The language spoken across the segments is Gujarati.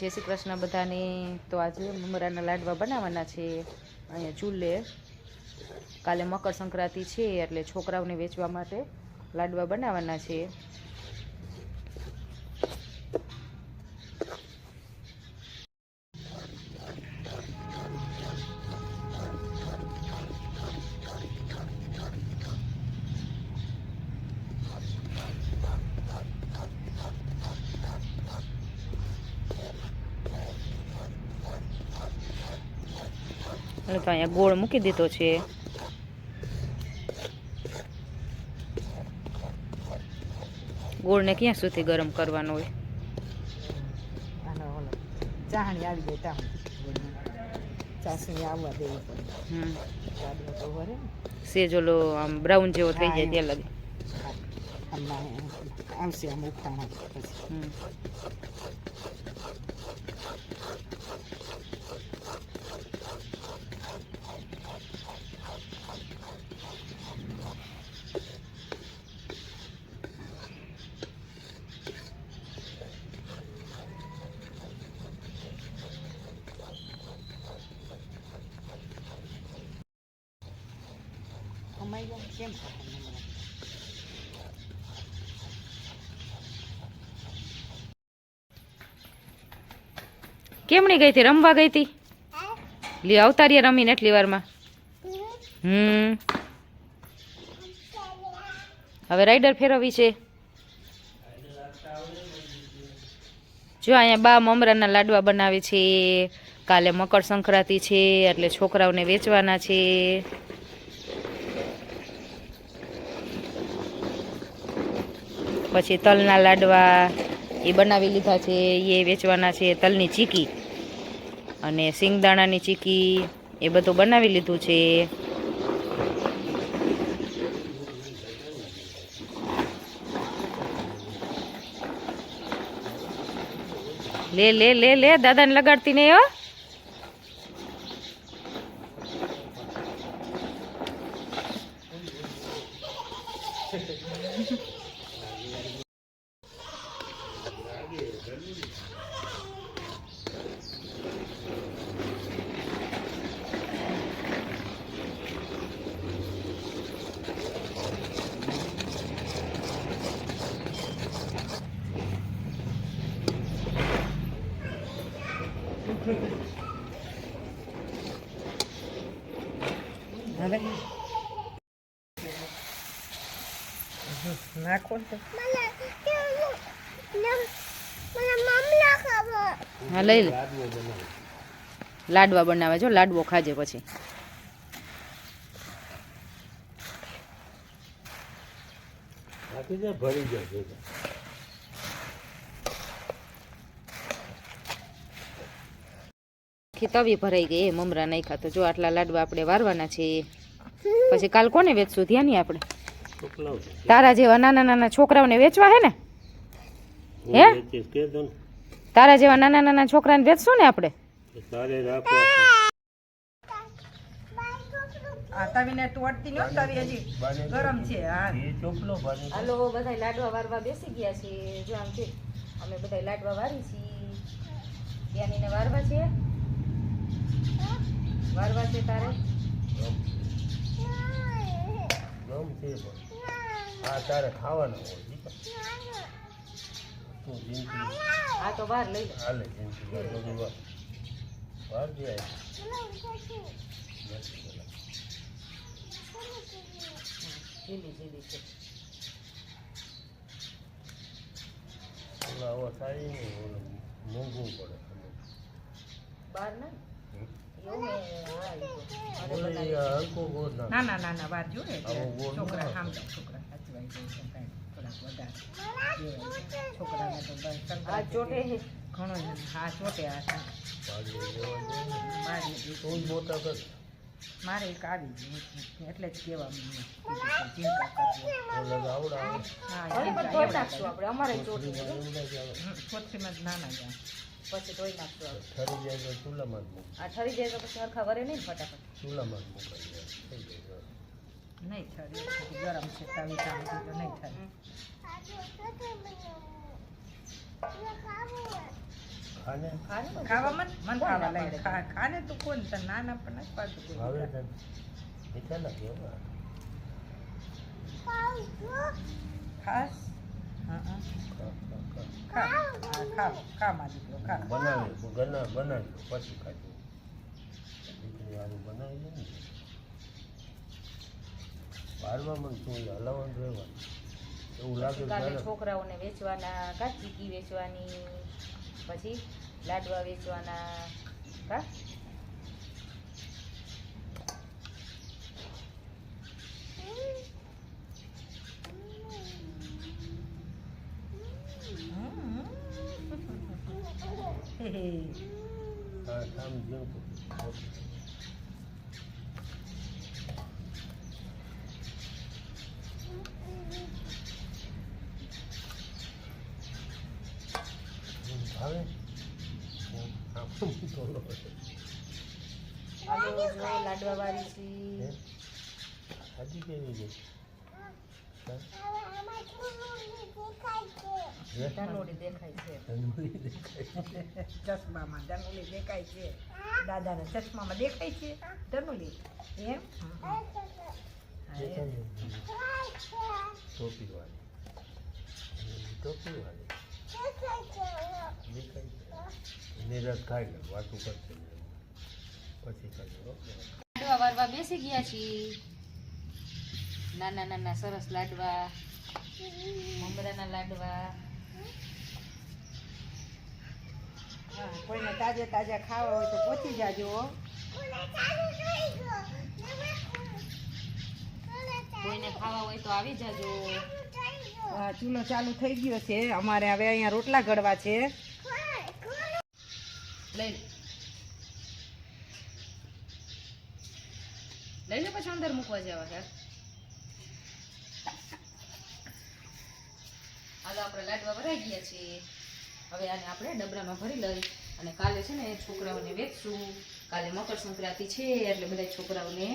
જય શ્રી કૃષ્ણ બધાને। તો આજે મમરાના લાડવા બનાવવાના છે અહીંયા ચૂલે। કાલે મકર સંક્રાંતિ છે એટલે છોકરાઓને વેચવા માટે લાડવા બનાવવાના છે। તો અહીંયા ગોળ મૂકી દીધો છે। ગોળને ક્યાં સુધી ગરમ કરવાનો હોય? ચાહણી આવી જાય ત્યાં ચાસણી આવવા દેવી પડે। સેજ ઓલો આમ બ્રાઉન જેવો થઈ જાય ત્યાં લગે આવશે આમ ઉફાણા પછી। કેમ કેમણી ગઈ હતી? રમવા ગઈ હતી? લી આવતા રહ્યા રમીને એટલી વારમાં। હવે રાઈડર ફેરવવી છે। જો અહીંયા બા મમરાના લાડવા બનાવે છે। કાલે મકર સંક્રાંતિ છે એટલે છોકરાઓને વેચવાના છે। પછી તલના લાડવા એ બનાવી લીધા છે, એ વેચવાના છે। તલની ચીકી અને સિંગદાણાની ચીકી એ બધું બનાવી લીધું છે। લે લે લે લે દાદાને લગાડતી નહીં હો। હવે નાખો તો હા લઈ લે। લાડવા બનાવે જો, લાડવો ખાજે પછી। તવી ભરાઈ ગઈ એ મમરા નાખ્યા તો જો આટલા લાડવા આપણે વારવાના છે। પછી કાલ કોને વેચશું? ધ્યાન નહીં આપણે તારા જેવા નાના નાના છોકરાઓને વેચવા હે ને? હે તારા જેવા નાના નાના છોકરાને વેચશું ને આપણે? આ તવીને તોડતી ન તવી હજી ગરમ છે। હાલો બધા લાડવા વારવા બેસી ગયા છે। જો આમ છે અમે બધા લાડવા વારી છીએ। ત્યાંને વારવા છે, વારવા છે તારે? તારે ખાવાનું આ તો વાર લઈ લે હાલે વાર જાય। જીલી જીલી છે મોંઘું પડે બાર ના નાના નાના વાર જોડે છોકરા સાંભળો છોકરા સાચવાઈ જાય થોડાક વધારે છોકરાને તો આ ચોટે છે ઘણો હા ચોટે આ મારે એક આવી ગયું એટલે જ કહેવા ચિંતા આપણે અમારે ચોટી ચોથીમાં જ નાના જાય પછી ધોઈ નાખશું। ઠરી જાય તો ચૂલામાં જ આ ઠરી જાય તો પછી હરખા વરે નહીં ફટાફટ ચૂલામાં જ મુકાઈ જાય નહીં ઠરી ગરમ છે તવી ચાલુ તો નહીં ઠરે। ખાને ખાવામાં મન ખાવા લાગે ખાને તું કોણ તને નાના પણ નથી પાડતું કોઈ. ભાવે તને મીઠા લાગે એવા ખાસ હા હા ખા ખા ખા ખા હા, ખા ખા માં દીકરો ખા. બનાવી બનાવી પછી ખાજો દીકરી વાળું બનાવી લે ને બહારમાં મને તું હલાવવાનું રહેવાનું એવું લાગે કાલે ત્યારે છોકરાઓને વેચવાના કા ચીકી વેચવાની પછી લાડવા વેચવાના કા હે હે. હા આમ જેવું ભાવે આખું મીઠો લો હાલો જો લાડવા વાળી છે હજી કેવી છે ધનોડી દેખાય છે ચશ્મામાં ધનુલી દેખાય છે દાદાના ચશ્મામાં દેખાય છે ધનુલી એમ હા, એમ. ટોપી વાળી ટોપી વાળી દેખાય છે નિરાશ ખાઈ લે વાતું કરશે પછી ખાજો લાડવા વારવા બેસી ગયા છીએ નાના નાના સરસ લાડવા મમરાના લાડવા હા, કોઈને તાજે તાજા ખાવા હોય તો પહોંચી જાજો હો. કોઈને ખાવા હોય તો આવી જાજો હા, ચૂલો ચાલુ થઈ ગયો છે અમારે હવે અહીંયા રોટલા ઘડવા છે. લઈ લે લઈ લે પછી અંદર મૂકવા જવા યાર હાલો આપણે લાડવા ભરાઈ ગયા છે હવે આને આપણે ડબરામાં ભરી લઈ અને કાલે છે ને છોકરાઓને વેચશું કાલે મકર સંક્રાંતિ છે એટલે બધા છોકરાઓને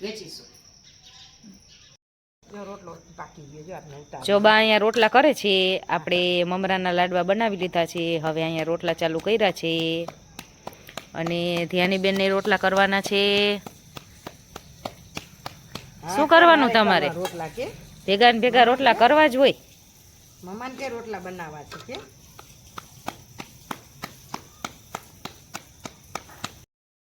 વેચીશું જો રોટલો પાકી ગયો જો આપણે ઉતાર. જો બા અહીંયા રોટલા કરે છે આપણે મમરાના લાડવા બનાવી લીધા છે હવે અહીંયા રોટલા ચાલુ કર્યા છે અને ધ્યાનીબેનને રોટલા કરવાના છે શું કરવાનું તમારે રોટલા કે ભેગા ને ભેગા રોટલા કરવા જ હોય મમ્માને કે રોટલા બનાવવા છે કે